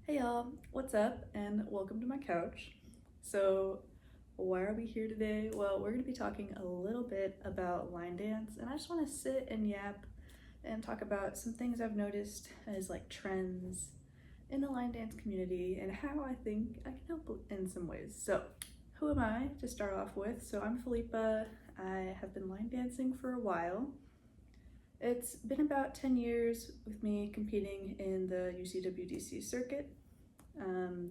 Hey y'all, what's up and welcome to my couch. So why are we here today? Well, we're going to be talking a little bit about line dance, and I just want to sit and yap and talk about some things I've noticed as like trends in the line dance community and how I think I can help in some ways. So who am I to start off with? So I'm Philippa. I have been line dancing for a while. It's been about 10 years with me competing in the UCWDC circuit, um,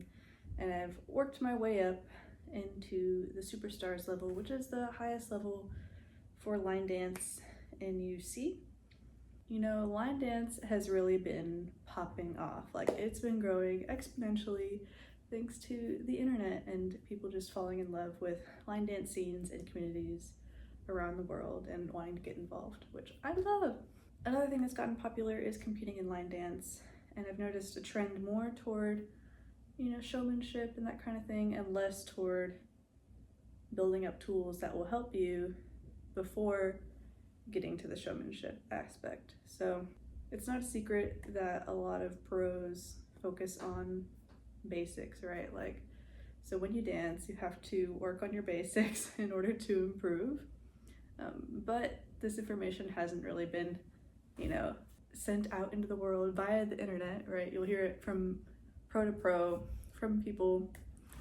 and I've worked my way up into the Superstars level, which is the highest level for line dance in UC. You know, line dance has really been popping off. Like, it's been growing exponentially thanks to the internet and people just falling in love with line dance scenes and communities around the world and wanting to get involved, which I love. Another thing that's gotten popular is competing in line dance, and I've noticed a trend more toward, showmanship and that kind of thing, and less toward building up tools that will help you before getting to the showmanship aspect. So it's not a secret that a lot of pros focus on basics, right? Like, so when you dance, you have to work on your basics in order to improve. But this information hasn't really been, sent out into the world via the internet, right? You'll hear it from pro to pro, from people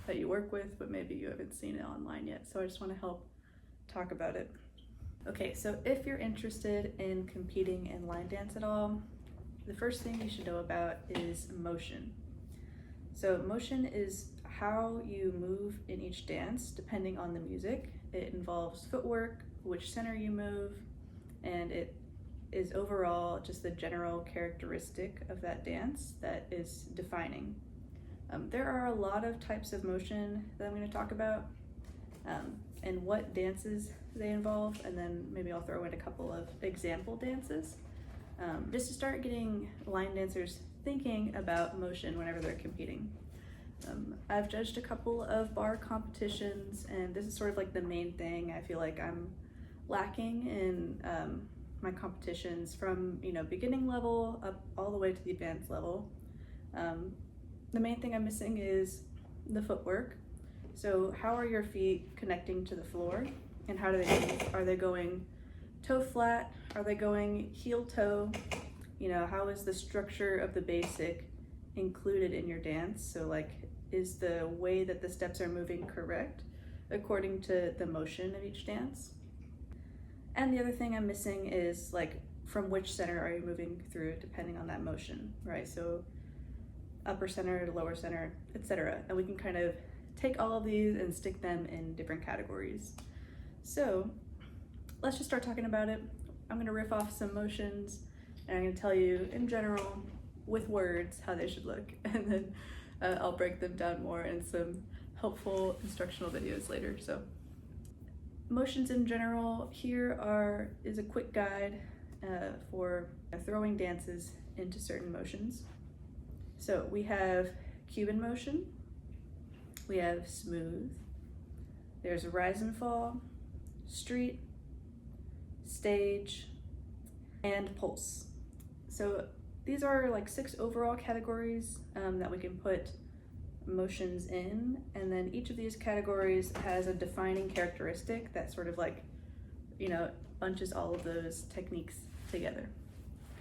that you work with, but maybe you haven't seen it online yet. So I just want to help talk about it. Okay, so if you're interested in competing in line dance at all, the first thing you should know about is motion. So motion is how you move in each dance depending on the music. It involves footwork, which center you move, and it is overall just the general characteristic of that dance that is defining. There are a lot of types of motion that I'm going to talk about, and what dances they involve, and then maybe I'll throw in a couple of example dances, just to start getting line dancers thinking about motion whenever they're competing. I've judged a couple of bar competitions, and this is sort of like the main thing I feel like I'm lacking in my competitions from beginning level up all the way to the advanced level. The main thing I'm missing is the footwork. So how are your feet connecting to the floor, and how do they move? Are they going toe flat? Are they going heel toe? How is the structure of the basic included in your dance? So like, is the way that the steps are moving correct according to the motion of each dance? And the other thing I'm missing is like, from which center are you moving through depending on that motion, right? So upper center to lower center, etc. And we can kind of take all of these and stick them in different categories. So let's just start talking about it. I'm gonna riff off some motions, and I'm gonna tell you in general with words how they should look, and then I'll break them down more in some helpful instructional videos later. So motions in general, here is a quick guide for throwing dances into certain motions. So we have Cuban motion, we have smooth, there's rise and fall, street, stage, and pulse. So these are like 6 overall categories that we can put motions in, and then each of these categories has a defining characteristic that sort of like, bunches all of those techniques together.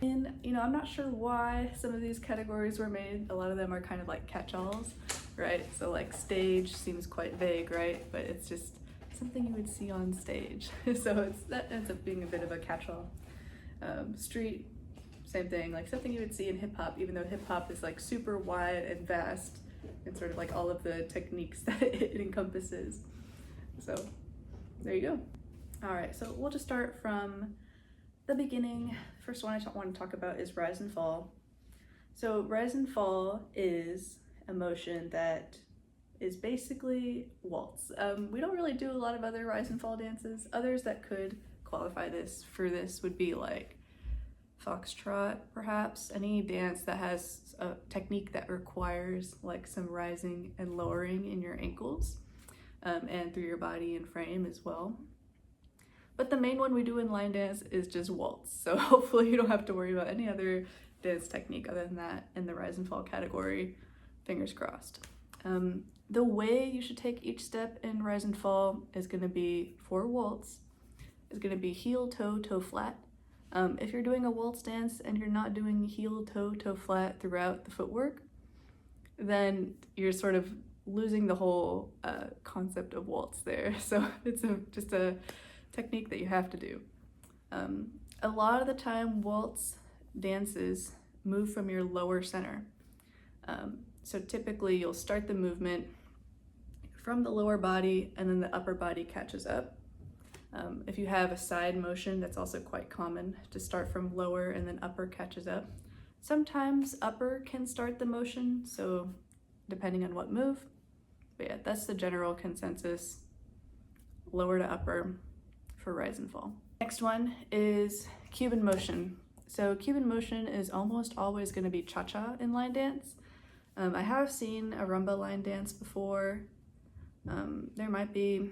And I'm not sure why some of these categories were made. A lot of them are kind of like catch-alls, right? So like stage seems quite vague, right? But it's just something you would see on stage. So that ends up being a bit of a catch-all. Street, same thing, like something you would see in hip hop, even though hip hop is like super wide and vast and sort of like all of the techniques that it encompasses. So there you go. All right, so we'll just start from the beginning. First one I want to talk about is rise and fall. So rise and fall is a motion that is basically waltz. We don't really do a lot of other rise and fall dances. Others that could qualify for this would be like foxtrot, perhaps. Any dance that has a technique that requires like some rising and lowering in your ankles and through your body and frame as well. But the main one we do in line dance is just waltz. So hopefully you don't have to worry about any other dance technique other than that in the rise and fall category. fingers crossed. The way you should take each step in Rise and Fall is going to be for waltz. It's going to be heel, toe, toe flat. If you're doing a waltz dance and you're not doing heel, toe, toe flat throughout the footwork, then you're sort of losing the whole concept of waltz there. So it's just a technique that you have to do. A lot of the time, waltz dances move from your lower center. So typically you'll start the movement from the lower body and then the upper body catches up. If you have a side motion, that's also quite common to start from lower and then upper catches up. Sometimes upper can start the motion, so depending on what move. But yeah, that's the general consensus, lower to upper for Rise and Fall. Next one is Cuban motion. So Cuban motion is almost always going to be cha-cha in line dance. I have seen a rumba line dance before. There might be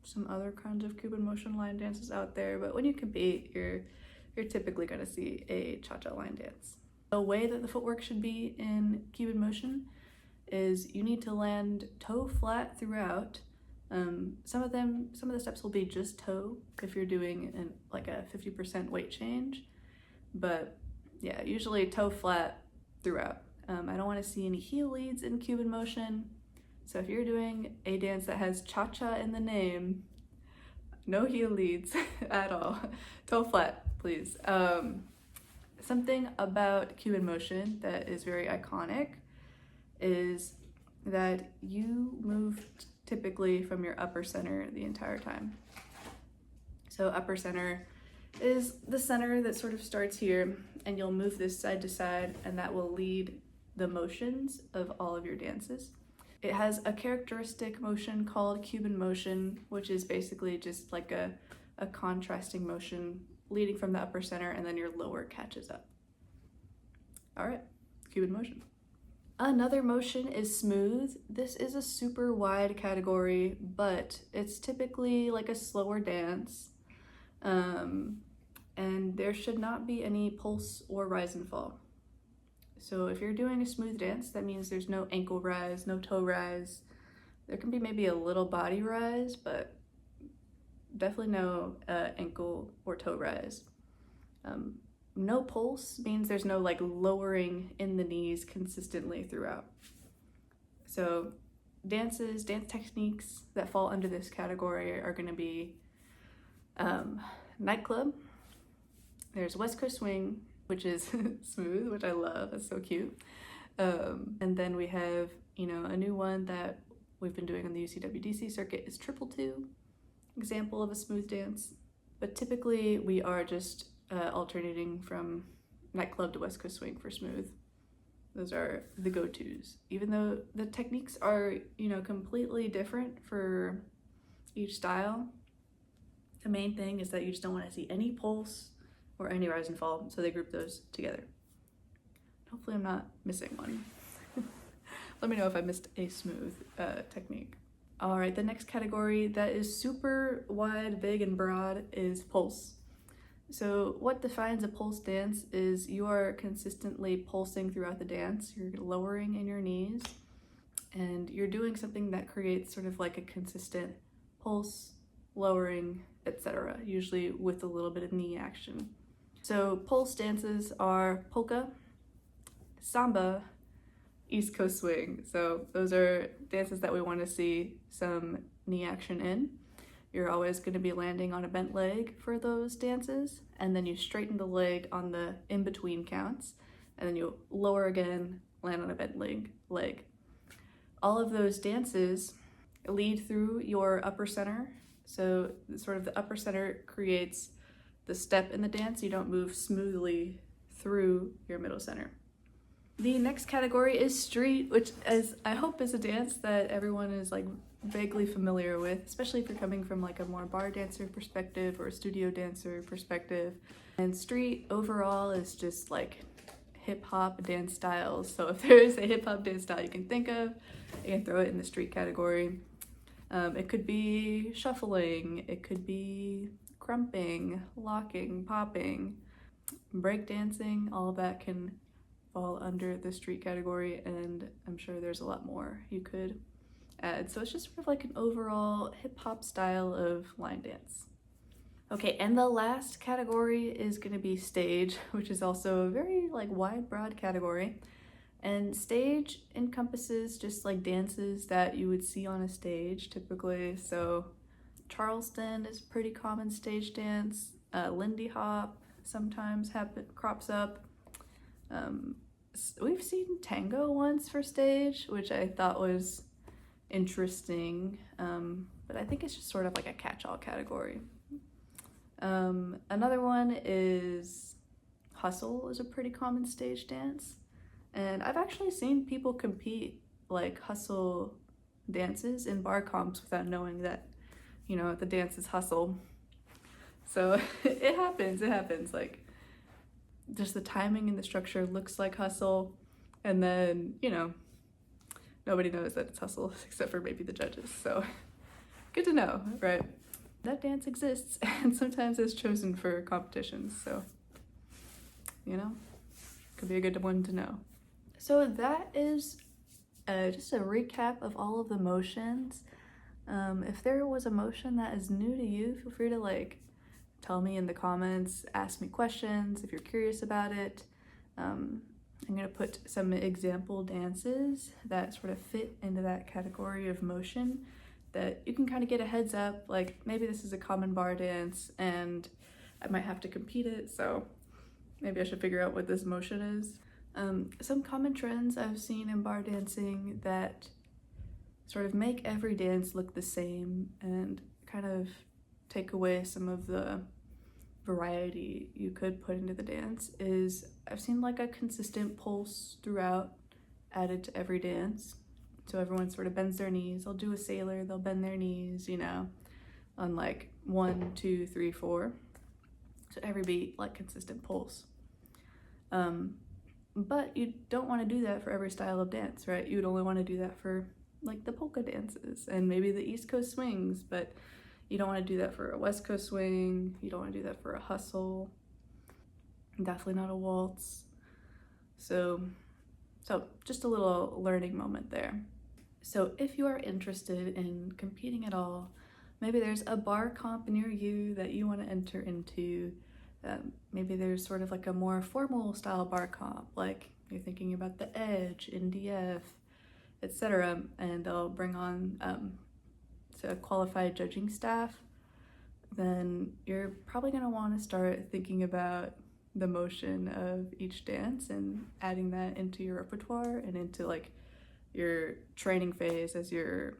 some other kinds of Cuban motion line dances out there, but when you compete, you're typically going to see a cha-cha line dance. The way that the footwork should be in Cuban motion is you need to land toe flat throughout. Some of the steps will be just toe if you're doing like a 50% weight change, but yeah, usually toe flat throughout. I don't want to see any heel leads in Cuban motion. So if you're doing a dance that has cha-cha in the name, no heel leads at all. Toe flat, please. Something about Cuban motion that is very iconic is that you move typically from your upper center the entire time. So upper center is the center that sort of starts here, and you'll move this side to side, and that will lead the motions of all of your dances. It has a characteristic motion called Cuban motion, which is basically just like a contrasting motion leading from the upper center, and then your lower catches up. All right, Cuban motion. Another motion is smooth. This is a super wide category, but it's typically like a slower dance. And there should not be any pulse or rise and fall. So if you're doing a smooth dance, that means there's no ankle rise, no toe rise. There can be maybe a little body rise, but definitely no ankle or toe rise. No pulse means there's no like lowering in the knees consistently throughout. So dance techniques that fall under this category are going to be nightclub. There's West Coast swing, which is smooth, which I love. That's so cute. And then we have, a new one that we've been doing on the UCWDC circuit is Triple Two, example of a smooth dance. But typically we are just alternating from nightclub to West Coast swing for smooth. Those are the go-tos. Even though the techniques are, completely different for each style, the main thing is that you just don't want to see any pulse or any rise and fall, so they group those together. Hopefully I'm not missing one. Let me know if I missed a smooth technique. All right, the next category that is super wide, big, and broad is pulse. So what defines a pulse dance is you are consistently pulsing throughout the dance. You're lowering in your knees, and you're doing something that creates sort of like a consistent pulse, lowering, etc., usually with a little bit of knee action. So pulse dances are polka, samba, East Coast swing. So those are dances that we want to see some knee action in. You're always going to be landing on a bent leg for those dances, and then you straighten the leg on the in-between counts, and then you lower again, land on a bent leg. All of those dances lead through your upper center. So sort of the upper center creates the step in the dance. You don't move smoothly through your middle center. The next category is street, which I hope is a dance that everyone is like vaguely familiar with, especially if you're coming from like a more bar dancer perspective or a studio dancer perspective. And street overall is just like hip hop dance styles. So if there's a hip hop dance style you can think of, you can throw it in the street category. It could be shuffling, it could be crumping, locking, popping, breakdancing, all of that can fall under the street category, and I'm sure there's a lot more you could add. So it's just sort of like an overall hip-hop style of line dance. Okay, and the last category is going to be stage, which is also a very like wide, broad category. And stage encompasses just like dances that you would see on a stage typically. So Charleston is a pretty common stage dance. Lindy Hop sometimes crops up. We've seen tango once for stage, which I thought was interesting, but I think it's just sort of like a catch-all category. Another one is hustle is a pretty common stage dance, and I've actually seen people compete like hustle dances in bar comps without knowing that, you know, the dance is hustle. So it happens, like just the timing and the structure looks like hustle, and then, you know, nobody knows that it's hustle except for maybe the judges. So good to know, right? That dance exists and sometimes it's chosen for competitions. So, you know, could be a good one to know. So that is just a recap of all of the motions. If there was a motion that is new to you, feel free to like tell me in the comments, ask me questions if you're curious about it. I'm gonna put some example dances that sort of fit into that category of motion that you can kind of get a heads up, like maybe this is a common bar dance and I might have to compete it, so maybe I should figure out what this motion is. Some common trends I've seen in bar dancing that sort of make every dance look the same and kind of take away some of the variety you could put into the dance is I've seen like a consistent pulse throughout added to every dance. So everyone sort of bends their knees. I'll do a sailor, they'll bend their knees, you know, on like 1, 2, 3, 4. So every beat, like consistent pulse. But you don't want to do that for every style of dance, right? You would only want to do that for like the polka dances and maybe the East Coast swings, but you don't want to do that for a West Coast swing. You don't want to do that for a hustle. Definitely not a waltz. So just a little learning moment there. So if you are interested in competing at all, maybe there's a bar comp near you that you want to enter into. Maybe there's sort of like a more formal style bar comp, like you're thinking about the Edge, NDF, etc. And they'll bring on a qualified judging staff. Then you're probably going to want to start thinking about the motion of each dance and adding that into your repertoire and into like your training phase as you're,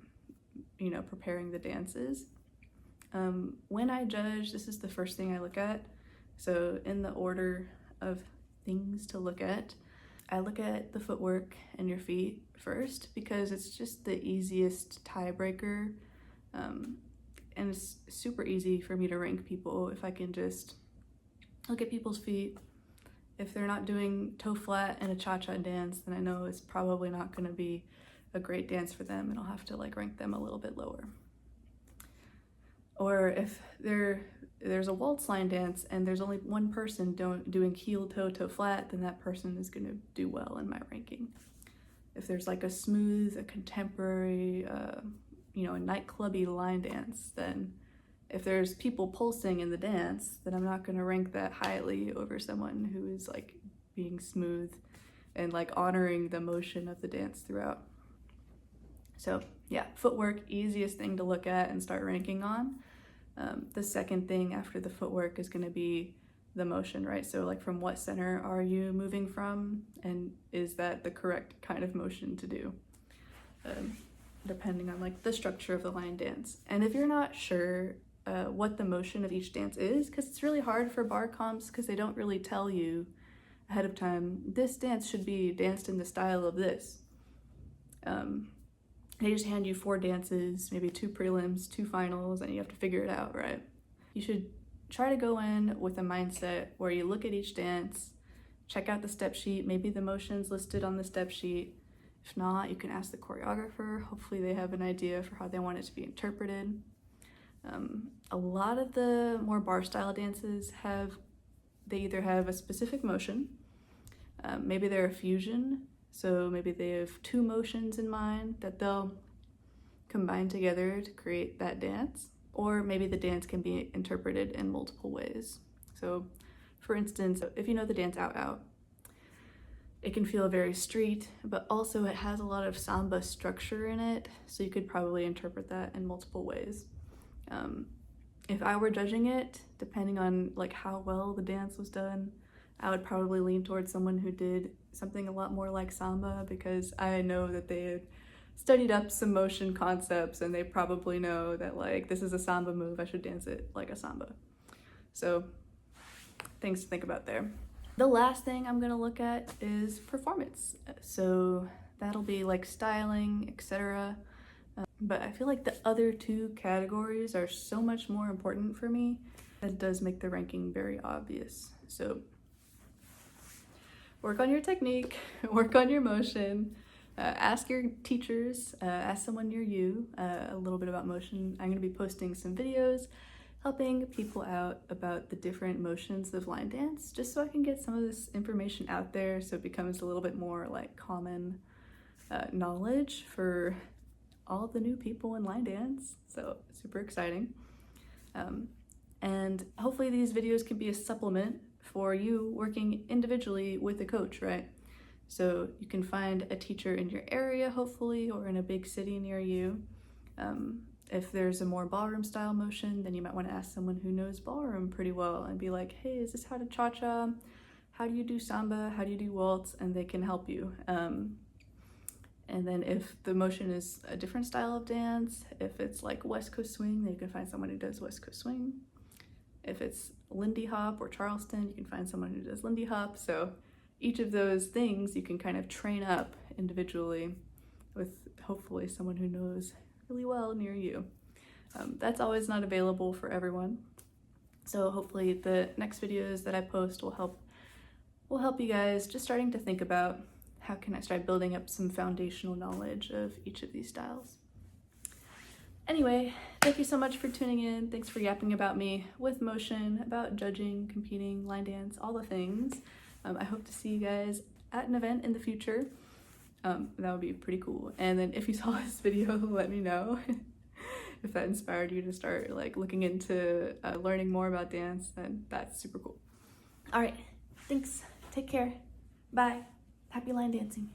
you know, preparing the dances. When I judge, this is the first thing I look at. So in the order of things to look at, I look at the footwork and your feet first because it's just the easiest tiebreaker. And it's super easy for me to rank people if I can just look at people's feet. If they're not doing toe flat in a cha-cha dance, then I know it's probably not going to be a great dance for them and I'll have to like rank them a little bit lower. Or if there's a waltz line dance and there's only one person doing heel toe toe flat, then that person is going to do well in my ranking. If there's like a smooth, a contemporary, you know, a nightclubby line dance, then if there's people pulsing in the dance, then I'm not going to rank that highly over someone who is like being smooth and like honoring the motion of the dance throughout. So yeah, footwork, easiest thing to look at and start ranking on. The second thing after the footwork is going to be the motion, right? So like from what center are you moving from, and is that the correct kind of motion to do? Depending on like the structure of the line dance. And if you're not sure what the motion of each dance is, because it's really hard for bar comps because they don't really tell you ahead of time, this dance should be danced in the style of this. They just hand you 4 dances, maybe 2 prelims, 2 finals, and you have to figure it out, right? You should try to go in with a mindset where you look at each dance, check out the step sheet, maybe the motion's listed on the step sheet. If not, you can ask the choreographer. Hopefully they have an idea for how they want it to be interpreted. A lot of the more bar style dances they either have a specific motion, Maybe they're a fusion, so maybe they have two motions in mind that they'll combine together to create that dance, or maybe the dance can be interpreted in multiple ways. So for instance, if you know the dance Out Out, it can feel very street, but also it has a lot of samba structure in it, so you could probably interpret that in multiple ways. If I were judging it, depending on like how well the dance was done, I would probably lean towards someone who did something a lot more like samba, because I know that they had studied up some motion concepts and they probably know that like this is a samba move, I should dance it like a samba. So things to think about there. The last thing I'm gonna look at is performance. So that'll be like styling, etc. But I feel like the other two categories are so much more important for me that it does make the ranking very obvious. So work on your technique, work on your motion, ask your teachers, ask someone near you a little bit about motion. I'm gonna be posting some videos helping people out about the different motions of line dance, just so I can get some of this information out there so it becomes a little bit more like common knowledge for all the new people in line dance. So super exciting. And hopefully these videos can be a supplement for you working individually with a coach, right? So you can find a teacher in your area, hopefully, or in a big city near you. If there's a more ballroom style motion, then you might want to ask someone who knows ballroom pretty well and be like, hey, is this how to cha-cha? How do you do samba? How do you do waltz? And they can help you. And then if the motion is a different style of dance, if it's like West Coast swing, then you can find someone who does West Coast swing. If it's Lindy Hop or Charleston, you can find someone who does Lindy Hop. So each of those things you can kind of train up individually with hopefully someone who knows really well near you. That's always not available for everyone. So hopefully the next videos that I post will help you guys just starting to think about how can I start building up some foundational knowledge of each of these styles. Anyway, thank you so much for tuning in. Thanks for yapping about me with motion, about judging, competing, line dance, all the things. I hope to see you guys at an event in the future. That would be pretty cool. And then if you saw this video, let me know if that inspired you to start like looking into learning more about dance, then that's super cool. All right, thanks. Take care. Bye. Happy line dancing.